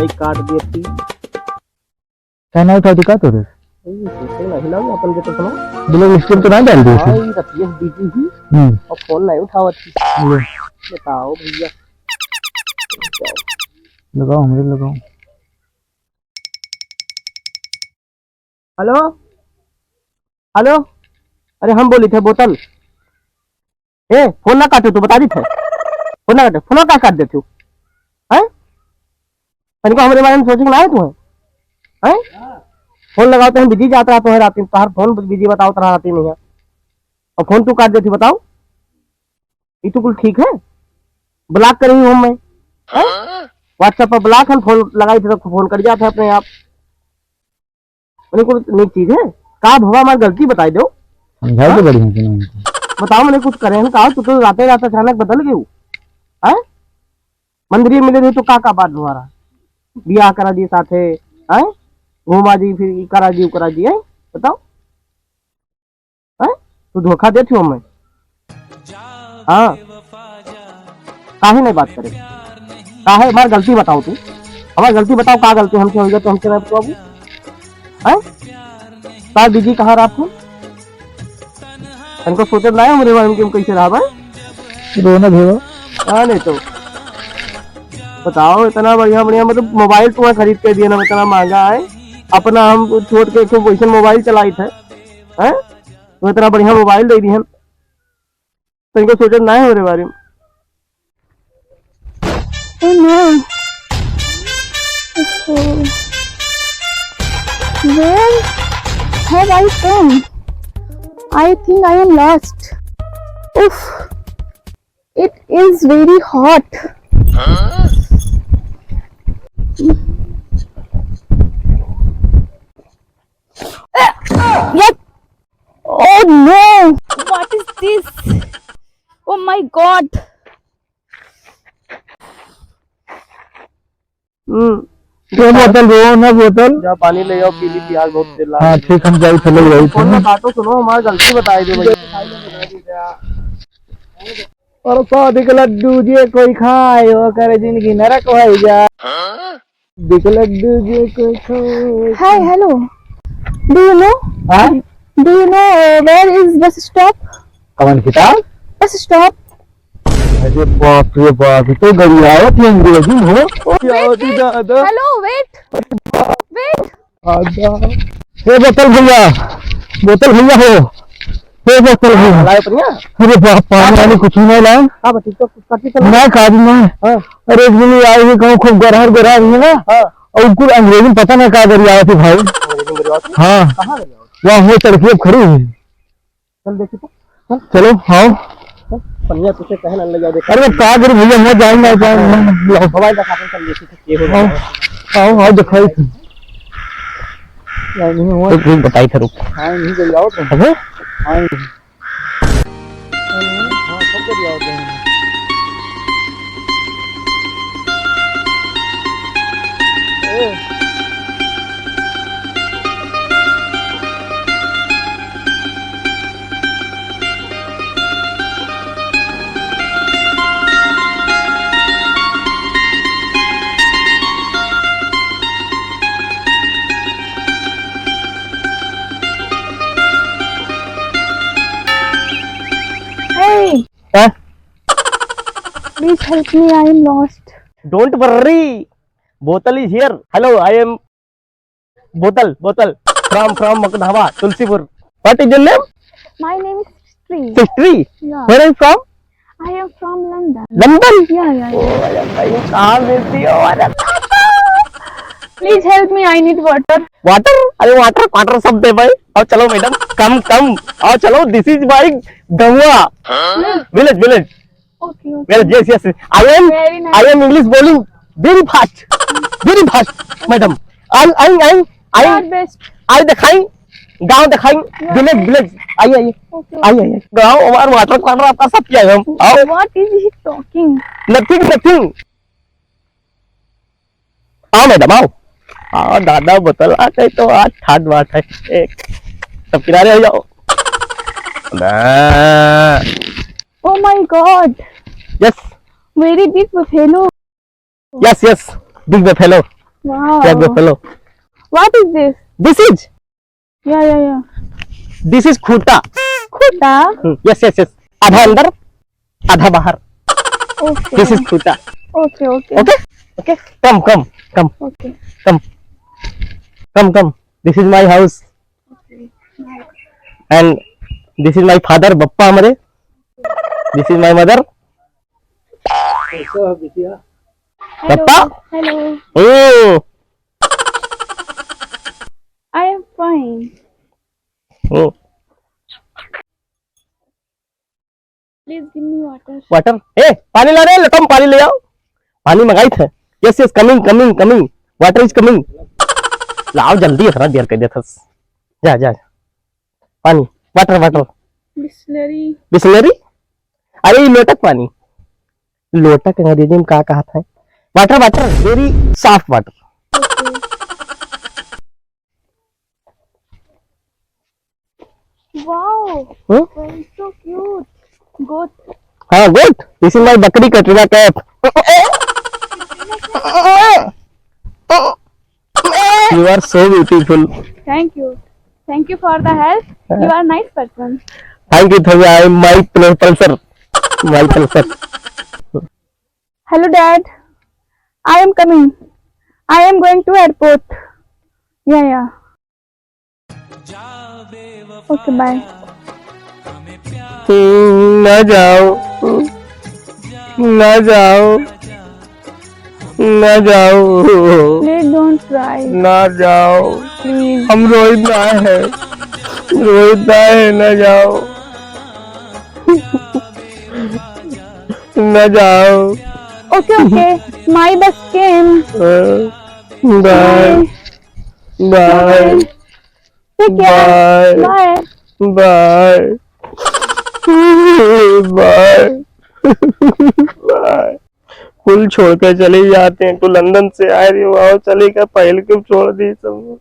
वही काट दिए थी। कहना था दिखा तो रे हिलाओ अपन के तो सुनो ब्लैक स्क्रीन तो नहीं डाल दी हाँ ये रखिए बिजी ही और फोन नहीं उठावत थी। बताओ भैया लगाओ मुझे लगाओ। हेलो हेलो अरे हम बोली थे बोतल ए फोन ना काटो तू बता दी थे फोन ना काटो फोन का काट देते हो हैं तनिको हमारे बारे में सोचे ना है तू हैं फोन लगाते हैं बिजी जाता है तो है रात में तार फोन बिजी बताओ तरह आती नहीं है और फोन तू काट देती बताओ ये तो कुछ ठीक है ब्लॉक करी हूँ मैं व्हाट्सएप पर ब्लॉक है फोन लगाई थे तो फोन कर जाते अपने आप को नई चीज है का भवा हमारी गलती बताई दो समझाओ तो बड़ी है बताओ मैंने कुछ करे हैं कहा तू तो राते रात अचानक बदल गई है मंदिर मिले थे तो का बात दोबारा बियाह करा दिए साथे है घुमा जी फिर करा जी है बताओ है तू धोखा देती हो मैं हाँ काहे नहीं बात करे काहे हमारी गलती बताओ तू हमारी गलती बताओ का गलती हमसे हो गया तो हमसे नहीं बताओ है बिजी कहा रहा आपको इनको सोचे ना मेरे बारे में कैसे रहा भाई रोना भेगो हाँ नहीं तो बताओ इतना बढ़िया बढ़िया मतलब मोबाइल तुम्हें खरीद के दिया ना इतना महंगा है अपना हम छोड़ के वैसे मोबाइल चलाई थे हैं तो इतना बढ़िया मोबाइल दे दी हम तो इनको सोचे ना है मेरे बारे में Oh no. Where have I come? I think I am lost. Oof. It is very hot. Yet. Oh no. What is this? Oh my god. बोतल रो ना बोतल जा पानी ले आओ पी ली प्याज बहुत तेल हाँ ठीक हम जाई चले जाई फोन में काटो सुनो हमारी गलती बताई दो और शादी के लड्डू जे कोई खाए वो करे जिंदगी नरक हो जा दिख लड्डू जे कोई खाए Hi, hello. Do you know? हाँ Do you know where is bus stop? कौन किताब Bus stop. अरे बाप रे बाप तो गरियावत है अंग्रेजी हो दादा Hello, wait. Wait. आजा हे बोतल भैया हो हे बोतल भैया लाए पनिया अरे बाप पानी वाली कुछ नहीं लाए हां बस तो काटी चल मैं खा दूंगा अरे एक दिन आई हुई कहूं खूब गरहर गरहर है ना और कुछ अंग्रेजी में पता नहीं क्या गरियावत है भाई हाँ कहां गए वहां वो तड़की अब खड़ी है चल देखी तो चलो हाँ पनिया तुझे कहना ले जा देख अरे का करूं भैया मैं जाऊंगा मोबाइल का खाते चल देखी के हो रहा आओ आओ दिखाई थी नहीं हुआ एक बताई था रुक हां नहीं कर जाओ तुम अबे हां हां सब कर जाओ तुम Hey, please help me. I am lost. Don't worry Botal is here hello I am Botal from Makdhawa Tulsipur what is your name My name is Sri. सिस्टरी Yeah. Where are you from I am from London. London Yeah. भाई कहां मिलती हो अरे Please help me. I need water. Water अरे water सब दे भाई आओ चलो मैडम कम आओ चलो this is my Ganga village Okay. Village yes I Very nice. Am English बोलिंग very fast madam I God best. I दिखाई गांव दिखाई विलेज आइए Okay. आइए गांव और वाटर आपका सब किया हम आओ What is he talking? Nothing आओ मैडम आओ दादा बोतल आ गई तो आज ठाट बात है एक सब किनारे हो जाओ Oh my God. Yes Very big buffalo. Big buffalo Wow. Yeah, go follow. What is this? This is Yeah. खूटा. Kuta. Yes. आधा अंदर, आधा बाहर. Okay. This is खूटा. Okay. Okay. Come. Okay. Come. This is my house. And this is my father, Bappa Amare. This is my mother. Hello. Papa? Hello. Oh. I am fine. Oh. Please give me water. Water पानी ला रहे हैं लटम पानी ले आओ पानी मंगाई थे yes coming water is coming लाओ जल्दी इतना देर कर देता जा पानी वाटर बिस्लरी अरे लोटक पानी लोटक अंग्रेजी में क्या कहा था water very soft water Wow. Hmm? So cute. Goat. हाँ गुड दिस इज माय बकरी Katrina Kaif you are so beautiful Thank you. Thank you for the help. You are a nice person. Thank you I am my Pulsar Hello, Dad. I am coming. I am going to airport. Yeah. Okay, bye. ना जाओ Please don't cry. ना जाओ Please. हम रोहित ना है ना जाओ ना जाओ Okay. My bus came. Bye bye Take care. Bye Bye. Bye bye फुल छोड़ के चले जाते हैं तू लंदन से आए रही हो चलेगा पहले क्यों छोड़ दी सब